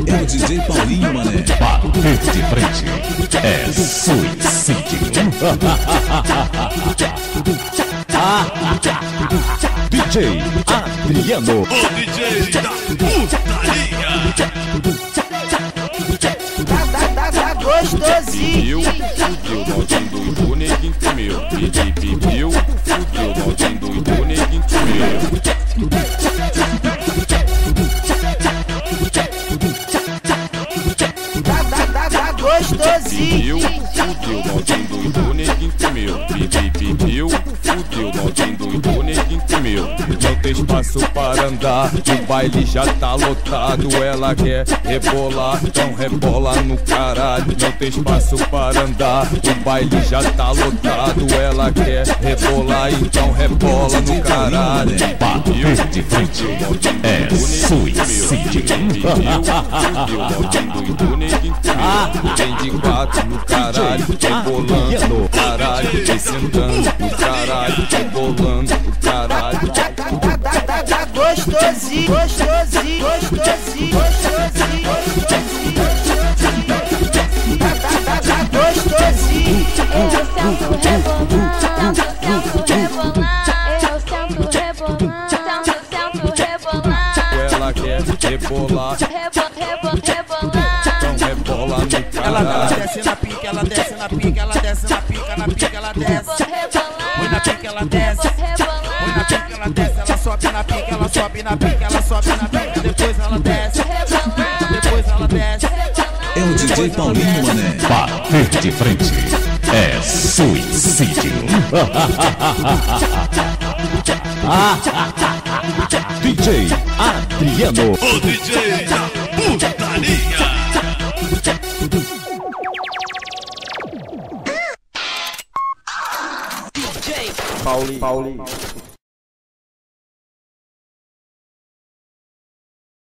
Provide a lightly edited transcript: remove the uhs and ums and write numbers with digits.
É o DJ Paulinho, mané. Bater de frente é suicídio. DJ Adriano, O DJ da putaria. Tá gostosinho. Fudeu, maldinho doido, neguinho comeu. Bebeu, fudeu, maldinho doido, neguinho comeu. Tá gostosinho. Fudeu, maldinho doido, neguinho comeu. Bebeu, fudeu, maldinho doido, neguinho comeu. Não tem espaço para andar, o baile já tá lotado. Ela quer rebolar, então rebola no caralho. Não tem espaço para andar, o baile já tá lotado. Ela quer rebolar, então rebola no caralho. bater de frente é suicídio. Fudeu, maldinho doido, neguinho comeu. Vem de quatro no caralho, rebolando no caralho, vem sentando no caralho, rebolando no caralho. Tá gostosinho. Gostosinho. Tá gostosinho. Eu sento rebolando, eu sento rebolando. Ela quer rebolar, então rebola no Ela caralho. desce na pica, ela desce na pica, ela desce na pica, na pica ela desce. Põe na pica, ela desce. Põe na pica, ela desce. Ela sobe na pica, ela sobe na pica, ela sobe na pica. Depois ela desce. Depois ela desce. É o DJ Paulinho, mané. Bater de frente é suicídio. DJ Adriano, O DJ da putaria. Paulinho.